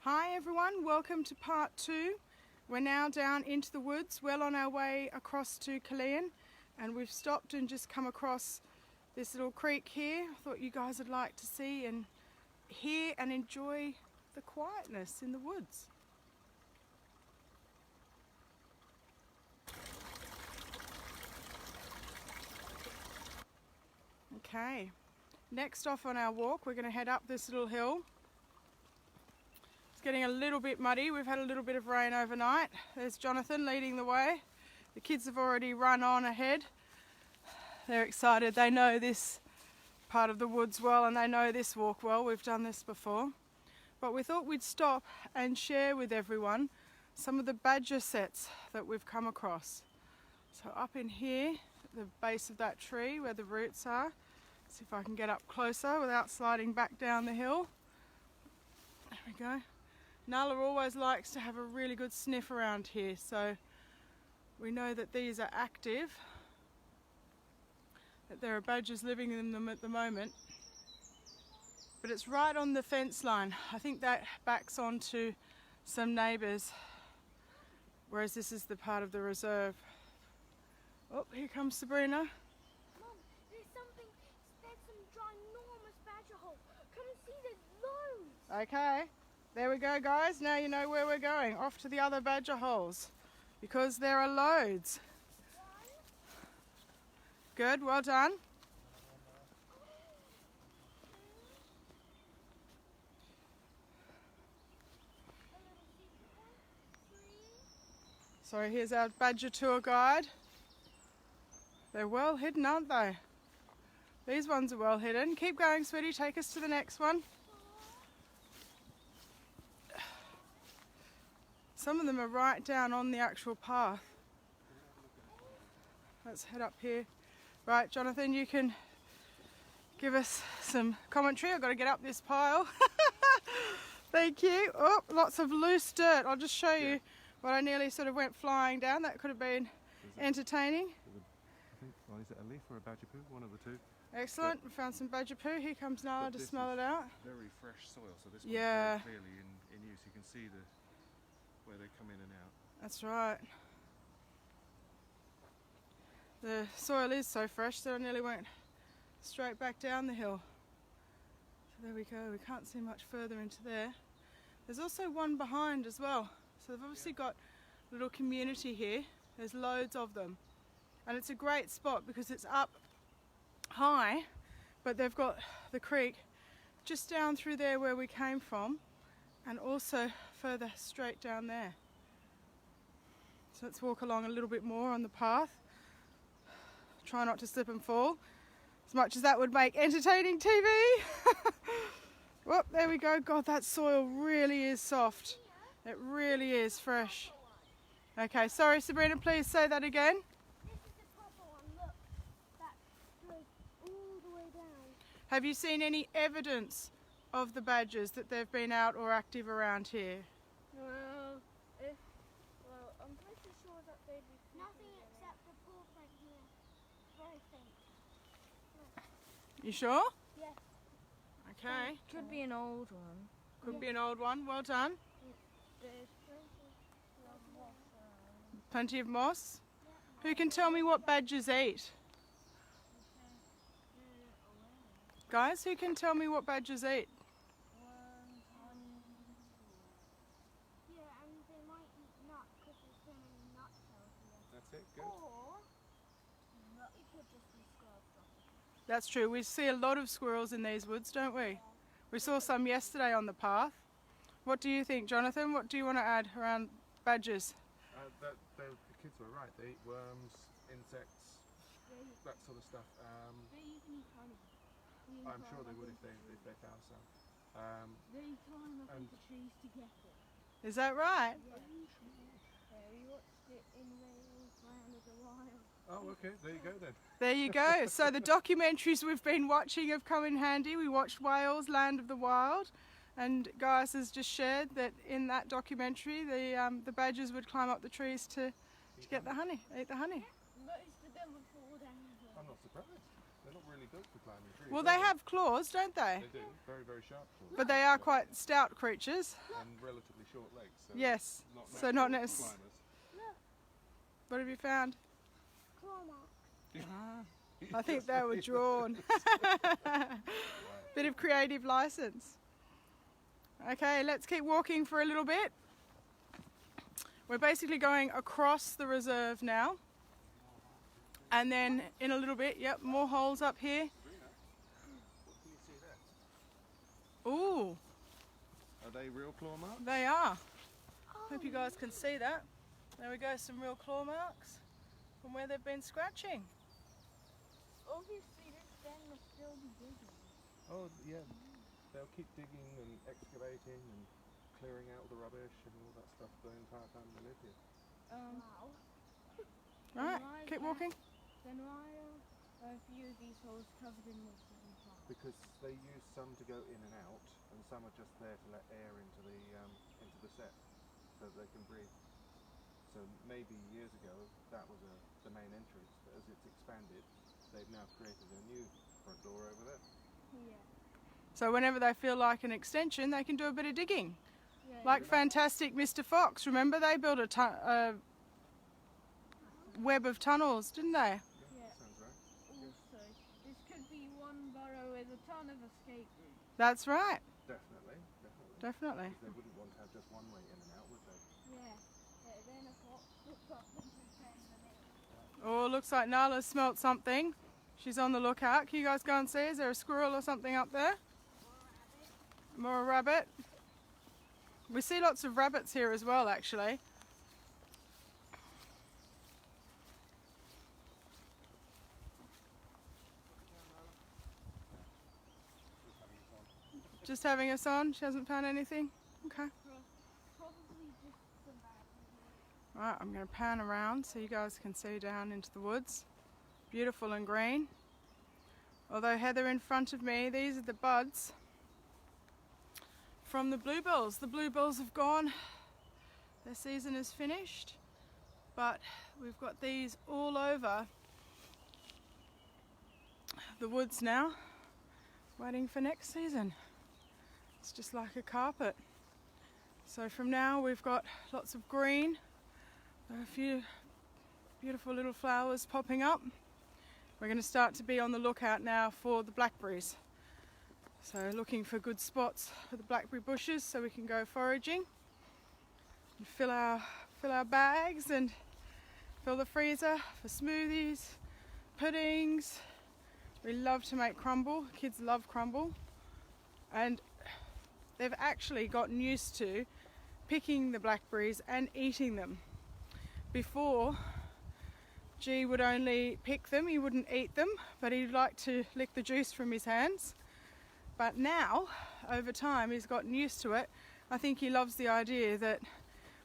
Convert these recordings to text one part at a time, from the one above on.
Hi everyone, welcome to part 2. We're now down into the woods, well on our way across to Caerleon, and we've stopped and just come across this little creek here. I thought you guys would like to see and hear and enjoy the quietness in the woods. Okay, next off on our walk we're going to head up this little hill. It's getting a little bit muddy. We've had a little bit of rain overnight. There's Jonathan leading the way. The kids have already run on ahead. They're excited. They know this part of the woods well and they know this walk well. We've done this before. But we thought we'd stop and share with everyone some of the badger sets that we've come across. So up in here, at the base of that tree where the roots are, see if I can get up closer without sliding back down the hill. There we go. Nala always likes to have a really good sniff around here, so we know that these are active, that there are badgers living in them at the moment. But it's right on the fence line. I think that backs onto some neighbours, whereas this is the part of the reserve. Oh, here comes Sabrina. Mum, there's some ginormous badger holes. Come and see, there's loads. Okay, there we go guys. Now you know where we're going, off to the other badger holes, because there are loads. Good, well done. So here's our badger tour guide. They're well hidden, aren't they? These ones are well hidden. Keep going, sweetie, take us to the next one. Some of them are right down on the actual path. Let's head up here. Right, Jonathan, you can give us some commentary. I've got to get up this pile. Thank you. Oh, lots of loose dirt. I'll just show you what I nearly sort of went flying down. That could have been entertaining. Well, is it a leaf or a badger poo? One of the two. Excellent. We found some badger poo. Here comes Nala to smell it out. Very fresh soil, so this one's very clearly in use. You can see where they come in and out. That's right. The soil is so fresh that I nearly went straight back down the hill. So there we go. We can't see much further into there. There's also one behind as well. So they've obviously got a little community here. There's loads of them. And it's a great spot because it's up high, but they've got the creek just down through there where we came from, and also further straight down there. So let's walk along a little bit more on the path. Try not to slip and fall, as much as that would make entertaining TV. Well, there we go. God, that soil really is soft. It really is fresh. Okay, sorry Sabrina, please say that again. Have you seen any evidence of the badgers that they've been out or active around here? Well, I'm pretty sure that they'd be... Nothing except the paw print here. Very faint. You sure? Yes. Okay. Could be an old one. Could be an old one. Well done. There's plenty of moss around. Plenty of moss? Who can tell me what badgers eat? Guys, who can tell me what badgers eat? Yeah, and they might eat nuts because there's so many nuts out here. That's it, good. Or it could just be squirrels. That's true. We see a lot of squirrels in these woods, don't we? We saw some yesterday on the path. What do you think, Jonathan? What do you want to add around badgers? The kids were right. They eat worms, insects, that sort of stuff. They even eat honey. I'm sure they would if they found some. They climb up into trees to get it. Is that right? Yeah. We watched it in Wales, Land of the Wild. Oh, okay. There you go then. There you go. So the documentaries we've been watching have come in handy. We watched Wales, Land of the Wild, and Gaius has just shared that in that documentary the badgers would climb up the trees to get the honey, eat the honey. Most of them would fall down. I'm not surprised. They're not really built for climbing trees. Well, they have claws, don't they? They do. Very, very sharp claws. But they are quite stout creatures. And relatively short legs. So Yes. not So not natural necessarily. climbers. What have you found? Claw marks. I think they were drawn. Bit of creative license. Okay, let's keep walking for a little bit. We're basically going across the reserve now. And then in a little bit, yep, more holes up here. What can you see there? Ooh, Are they real claw marks? they are. Hope you guys can see that. There we go, some real claw marks from where they've been scratching. Obviously, this den will still be digging. Oh, yeah. They'll keep digging and excavating and clearing out the rubbish and all that stuff the entire time they live here. Wow. Right, keep walking. Then why are a few of these holes covered in water and plants? Because they use some to go in and out, and some are just there to let air into the set, so that they can breathe. So maybe years ago that was the main entrance, but as it's expanded, they've now created a new front door over there. Yeah. So whenever they feel like an extension, they can do a bit of digging. Yeah. Like Fantastic Mr. Fox, remember they built a web of tunnels, didn't they? Yeah. Sounds right. Also, this could be one burrow with a ton of escape routes. That's right, Definitely. definitely. Because they wouldn't want to have just one way in and out, would they? Yeah. Then a fox looks up and pretends the name. Oh, looks like Nala's smelt something. She's on the lookout. Can you guys go and see? Is there a squirrel or something up there? More a rabbit. We see lots of rabbits here as well, actually. Just having us on. She hasn't found anything. Okay. Probably just some bad. Right, I'm going to pan around so you guys can see down into the woods. Beautiful and green. Although Heather in front of me, these are the buds from the bluebells. The bluebells have gone. Their season is finished. But we've got these all over the woods now, waiting for next season. It's just like a carpet. So from now we've got lots of green. There are a few beautiful little flowers popping up. We're going to start to be on the lookout now for the blackberries. So looking for good spots for the blackberry bushes so we can go foraging and fill our bags and fill the freezer for smoothies, puddings. We love to make crumble. Kids love crumble. And they've actually gotten used to picking the blackberries and eating them. Before, G would only pick them, he wouldn't eat them, but he'd like to lick the juice from his hands. But now, over time, he's gotten used to it. I think he loves the idea that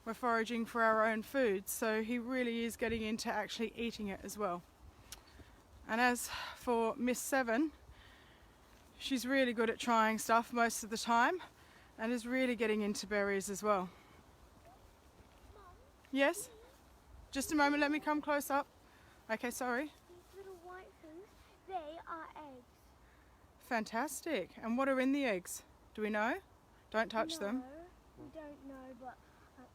we're foraging for our own food, so he really is getting into actually eating it as well. And as for Miss Seven, she's really good at trying stuff most of the time and is really getting into berries as well. Yes? Just a moment, let me come close up. Okay, sorry. These little white things, they are eggs. Fantastic. And what are in the eggs? Do we know? Don't touch them. We don't know, but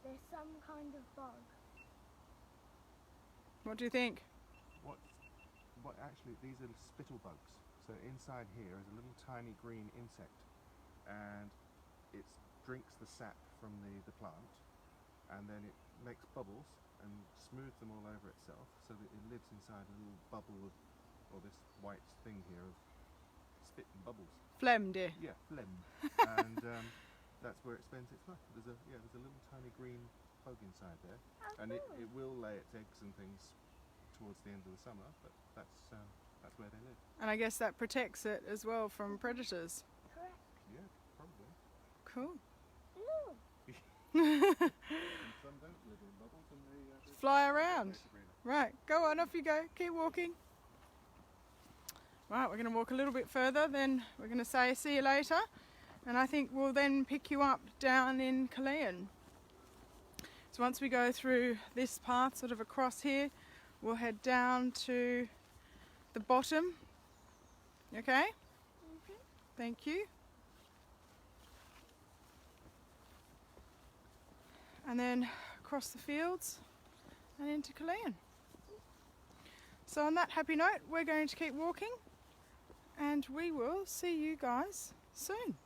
there's some kind of bug. What do you think? What actually, these are spittle bugs. So inside here is a little tiny green insect, and it drinks the sap from the plant, and then it makes bubbles and smooths them all over itself, so that it lives inside a little bubble of, or this white thing here of spit and bubbles. Phlegm, dear. Yeah, phlegm. And that's where it spends its life. There's a little tiny green bug inside there, and it will lay its eggs and things towards the end of the summer, but that's where they live. And I guess that protects it as well from predators. Correct. Yeah, probably. Cool. Ooh. And some don't live in bubbles, and they Fly around. greener. Right, go on, off you go. Keep walking. Right, we're going to walk a little bit further, then we're going to say see you later. And I think we'll then pick you up down in Caerleon. So once we go through this path, sort of across here, we'll head down to the bottom Okay? Mhm. Thank you. And then across the fields and into Caerleon. So on that happy note, we're going to keep walking and we will see you guys soon.